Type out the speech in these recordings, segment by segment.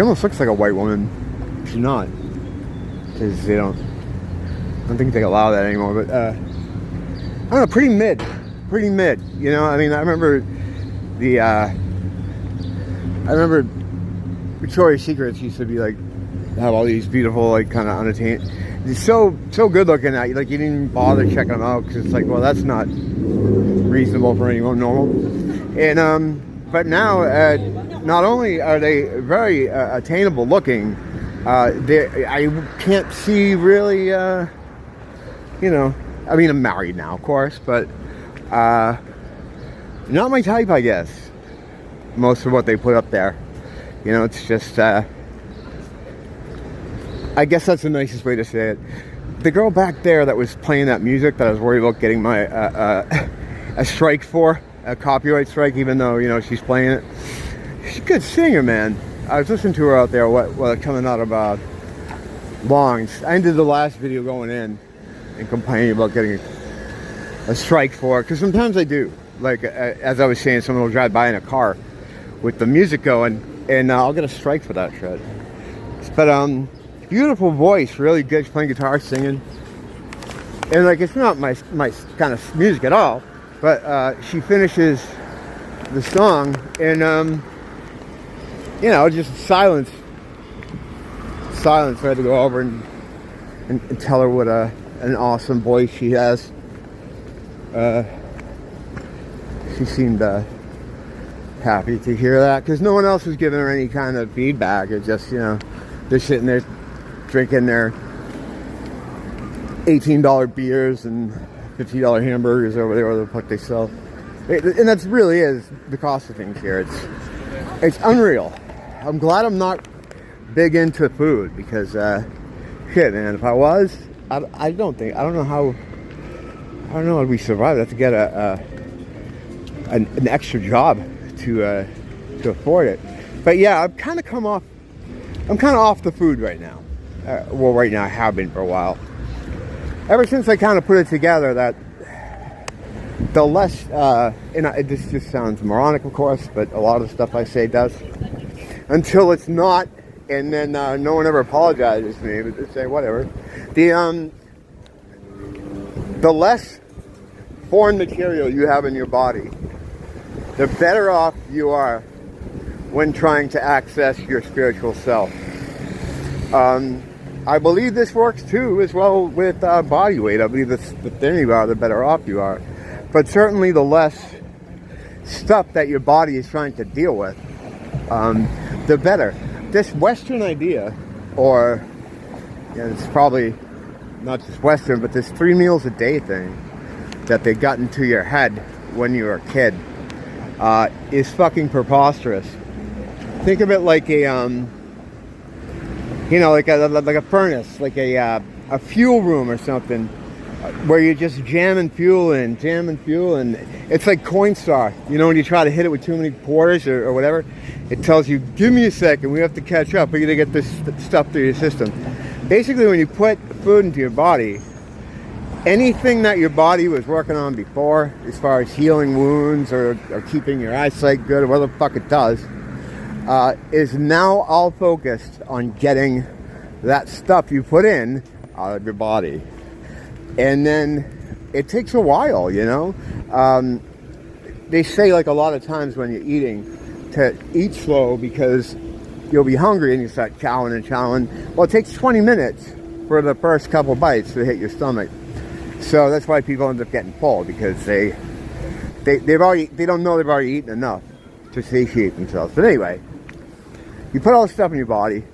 She almost looks like a white woman. She's not, because I don't think they allow that anymore. But I don't know, pretty mid. You know, I mean, I remember Victoria's Secrets used to be like have all these beautiful, like, kind of unattained. It's so good looking at you, like you didn't even bother checking them out because it's like, well, that's not reasonable for anyone normal. And but now, not only are they very attainable looking, I can't see really, you know, I mean, I'm married now, of course, but not my type, I guess. Most of what they put up there, you know, it's just, I guess that's the nicest way to say it. The girl back there that was playing that music that I was worried about getting my a strike for, a copyright strike, even though, you know, she's playing it. She's a good singer, man. I was listening to her out there coming out of Longs. I ended the last video going in and complaining about getting a strike for it, because sometimes I do. Like, as I was saying, someone will drive by in a car with the music going, and I'll get a strike for that shit. But beautiful voice, really good. She's playing guitar, singing, and like, it's not my kind of music at all. But she finishes the song, and you know, just silence. I had to go over and tell her what an awesome voice she has. She seemed happy to hear that, because no one else was giving her any kind of feedback. It's just, you know, they're sitting there drinking their $18 beers and $50 hamburgers over there, whatever the fuck they sell. And that's really is the cost of things here. It's unreal. I'm glad I'm not big into food, because shit, man, if I was, I don't know how we survive. I have to get an extra job to afford it. But yeah, I'm kind of off the food right now. Well, right now I have been for a while. Ever since I kind of put it together that the less, this just sounds moronic, of course, but a lot of the stuff I say does, until it's not, and then no one ever apologizes to me, but just say whatever. The less foreign material you have in your body, the better off you are when trying to access your spiritual self. I believe this works too, as well, with body weight. I believe the thinner you are, the better off you are. But certainly the less stuff that your body is trying to deal with, the better. This Western idea, or, you know, it's probably not just Western, but this 3 meals a day thing that they got into your head when you were a kid, is fucking preposterous. Think of it like a, you know, like a furnace, like a fuel room or something, where you're just jamming fuel in, and it's like Coinstar. You know, when you try to hit it with too many quarters or whatever, it tells you, give me a second, we have to catch up, we're gonna get this stuff through your system. Basically, when you put food into your body, anything that your body was working on before, as far as healing wounds or keeping your eyesight good or whatever the fuck it does, is now all focused on getting that stuff you put in out of your body. And then it takes a while, you know. They say, like, a lot of times when you're eating, to eat slow, because you'll be hungry and you start chowing. Well, it takes 20 minutes for the first couple bites to hit your stomach. So that's why people end up getting full, because they don't know they've already eaten enough to satiate themselves. But anyway, you put all this stuff in your body.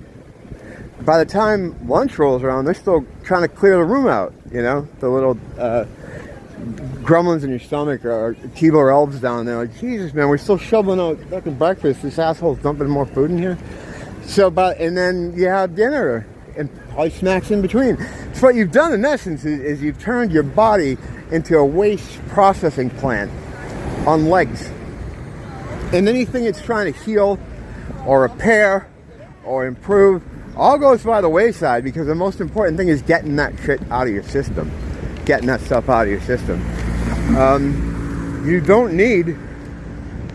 By the time lunch rolls around, they're still trying to clear the room out, you know? The little gremlins in your stomach or Keebler elves down there. Like, Jesus, man, we're still shoveling out fucking breakfast. This asshole's dumping more food in here. And then you have dinner and probably snacks in between. So what you've done in essence is you've turned your body into a waste processing plant on legs. And anything it's trying to heal or repair or improve all goes by the wayside, because the most important thing is getting that shit out of your system. Getting that stuff out of your system. You don't need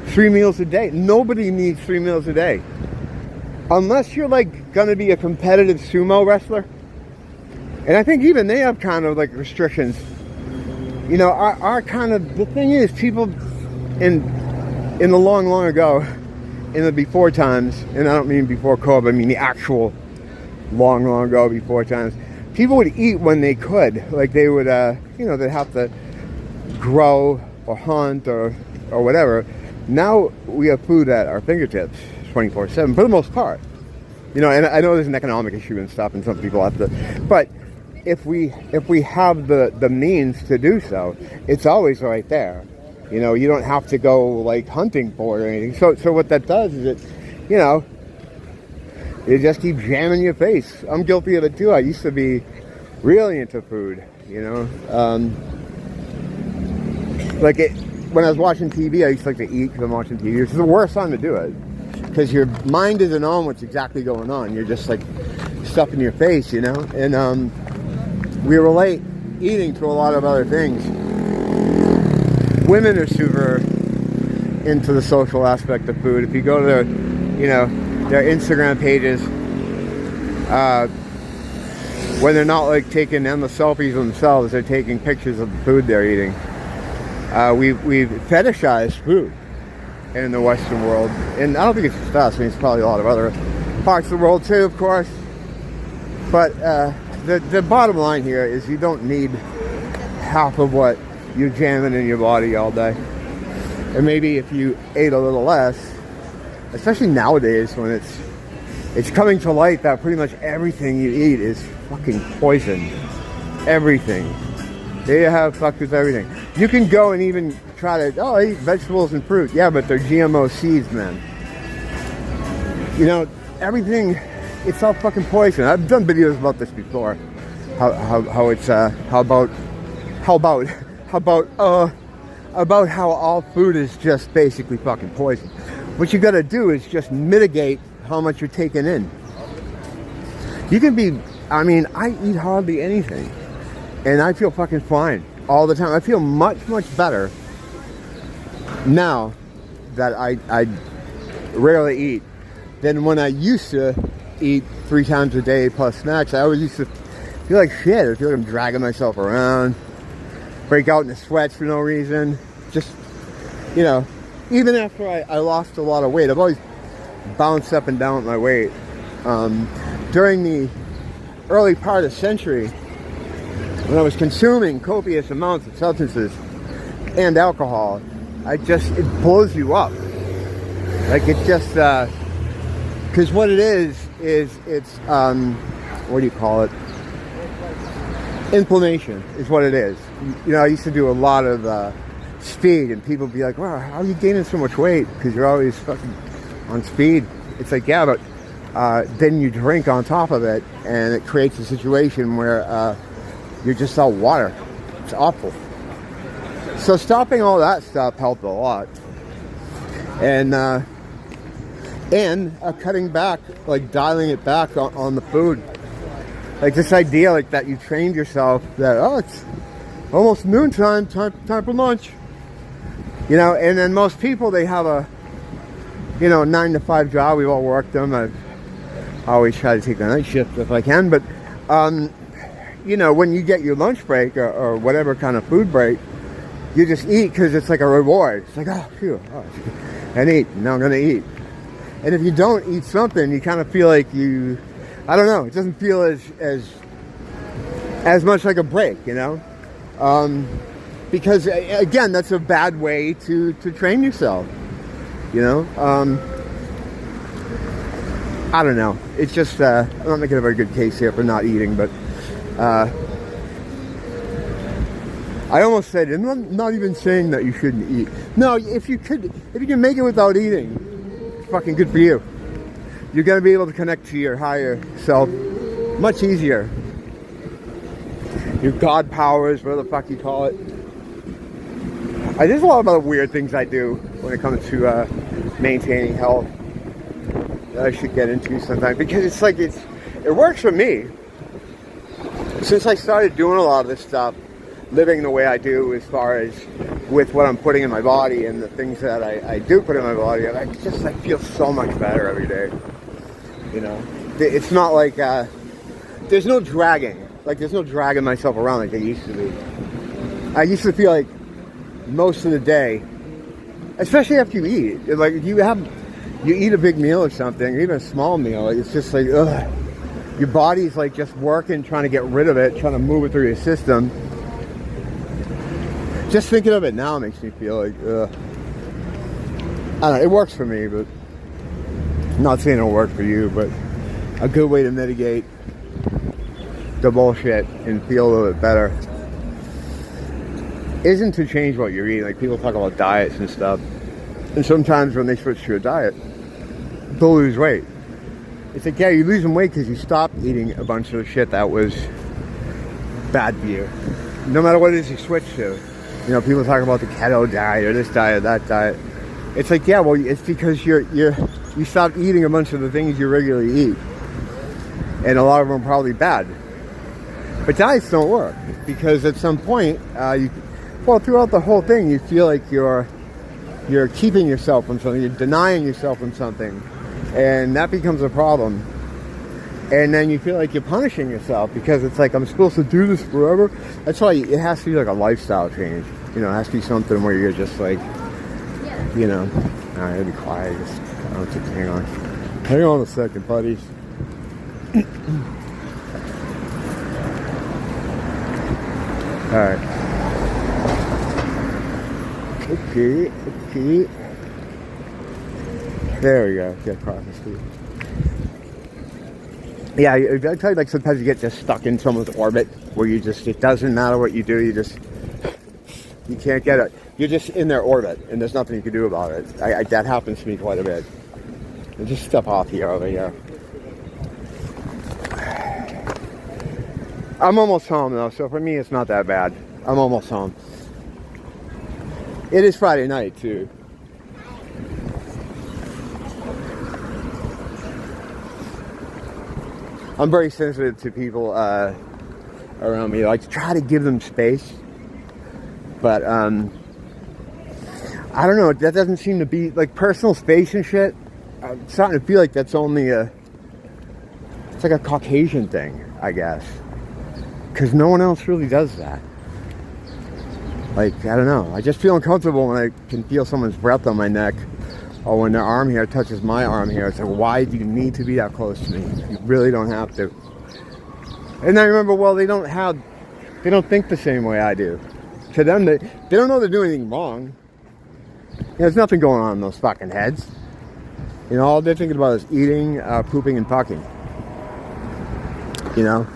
3 meals a day. Nobody needs 3 meals a day. unless you're like going to be a competitive sumo wrestler, and I think even they have kind of like restrictions. You know, our kind of, the thing is, people in the long ago, in the before times, and I don't mean before COVID, I mean the actual long ago before times, people would eat when they could. Like they would, you know, they'd have to grow or hunt or whatever. Now we have food at our fingertips 24/7 for the most part. You know, and I know there's an economic issue and stuff, and some people have to, but if we have the means to do so, it's always right there. You know, you don't have to go like hunting for it or anything. So what that does is it, you know, you just keep jamming your face. I'm guilty of it too. I used to be really into food, you know. When I was watching TV, I used to like to eat because I'm watching TV. It's the worst time to do it because your mind isn't on what's exactly going on. You're just like stuffing your face, you know. And we relate eating to a lot of other things. Women are super into the social aspect of food. If you go to their, you know, their Instagram pages, when they're not like taking endless selfies of themselves, they're taking pictures of the food they're eating. We've fetishized food in the Western world, and I don't think it's just us. I mean, it's probably a lot of other parts of the world too, of course. But the bottom line here is you don't need half of what you're jamming in your body all day. And maybe if you ate a little less, especially nowadays when it's coming to light that pretty much everything you eat is fucking poison. Everything. They have fucked with everything. You can go and even try to, I eat vegetables and fruit. Yeah, but they're GMO seeds, man. You know, everything, it's all fucking poison. I've done videos about this before. About how all food is just basically fucking poison. What you gotta do is just mitigate how much you're taking in. You can be, I mean, I eat hardly anything. And I feel fucking fine all the time. I feel much better now that I rarely eat than when I used to eat 3 times a day plus snacks. I always used to feel like shit. I feel like I'm dragging myself around, break out into sweats for no reason. Just, you know, even after I lost a lot of weight, I've always bounced up and down with my weight. During the early part of the century, when I was consuming copious amounts of substances and alcohol, it blows you up. Like it just, because what it is it's, what do you call it? Inflammation is what it is. You know, I used to do a lot of speed, and people would be like, wow, how are you gaining so much weight? Because you're always fucking on speed. It's like, yeah, but then you drink on top of it, and it creates a situation where you're just all water. It's awful. So stopping all that stuff helped a lot. And cutting back, like dialing it back on the food. Like this idea like that you trained yourself that, oh, it's almost noontime, time for lunch. You know, and then most people, they have a, you know, 9 to 5 job. We've all worked them. I've always tried to take the night shift if I can, but you know, when you get your lunch break or whatever kind of food break, you just eat because it's like a reward. It's like, oh, phew, and eat. Now I'm going to eat. And if you don't eat something, you kind of feel like you, I don't know, it doesn't feel as much like a break, you know? Because, again, that's a bad way to train yourself, you know? I don't know. It's just, I'm not making a very good case here for not eating, but I almost said, and I'm not even saying that you shouldn't eat. No, if you can make it without eating, it's fucking good for you. You're going to be able to connect to your higher self much easier. Your God powers, whatever the fuck you call it. There's a lot of other weird things I do when it comes to maintaining health that I should get into sometime, because it's like, it works for me. Since I started doing a lot of this stuff, living the way I do as far as with what I'm putting in my body and the things that I do put in my body, I feel so much better every day. You know, it's not like there's no dragging. Like there's no dragging myself around like I used to be. I used to feel like most of the day, especially after you eat, like you eat a big meal or something, or even a small meal, it's just like, ugh. Your body's like just working, trying to get rid of it, trying to move it through your system. Just thinking of it now makes me feel like, ugh. I don't know, it works for me, but I'm not saying it'll work for you, but a good way to mitigate the bullshit and feel a little bit better isn't to change what you're eating. Like people talk about diets and stuff, and sometimes when they switch to a diet, they'll lose weight. It's like, yeah, you're losing weight because you stopped eating a bunch of shit that was bad for you. No matter what it is you switch to. You know, people talk about the keto diet or this diet, that diet. It's like, yeah, well, it's because you stopped eating a bunch of the things you regularly eat. And a lot of them are probably bad. But diets don't work. Because at some point, throughout the whole thing, you feel like you're keeping yourself from something. You're denying yourself from something. And that becomes a problem. And then you feel like you're punishing yourself because it's like, I'm supposed to do this forever. That's why it has to be like a lifestyle change. You know, it has to be something where you're just like, you know, all right, I'll be quiet. Just, I don't think, hang on. Hang on a second, buddies. All right. Okay. There we go. Get across the street. Yeah, I tell you, like sometimes you get just stuck in someone's orbit where you just, it doesn't matter what you do, you can't get it. You're just in their orbit and there's nothing you can do about it. That happens to me quite a bit. I'll just step off here over here. I'm almost home though, so for me it's not that bad. I'm almost home. It is Friday night too. I'm very sensitive to people around me. I like to try to give them space. But, I don't know. That doesn't seem to be, like, personal space and shit. I'm starting to feel like that's only it's like a Caucasian thing, I guess. Because no one else really does that. Like, I don't know. I just feel uncomfortable when I can feel someone's breath on my neck. Or when their arm hair touches my arm hair. It's like, why do you need to be that close to me? You really don't have to. And I remember, well, they don't think the same way I do. To them, they don't know they're doing anything wrong. There's nothing going on in those fucking heads. You know, all they're thinking about is eating, pooping, and fucking. You know?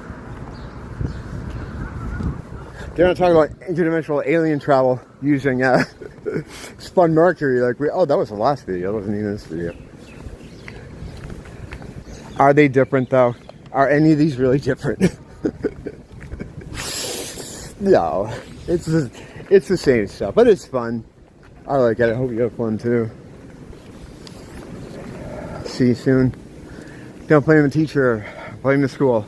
They're not talking about interdimensional alien travel using spun mercury. Like, that was the last video. That wasn't even this video. Are they different, though? Are any of these really different? No. It's the same stuff. But it's fun. I like it. I hope you have fun, too. See you soon. Don't blame the teacher. Blame the school.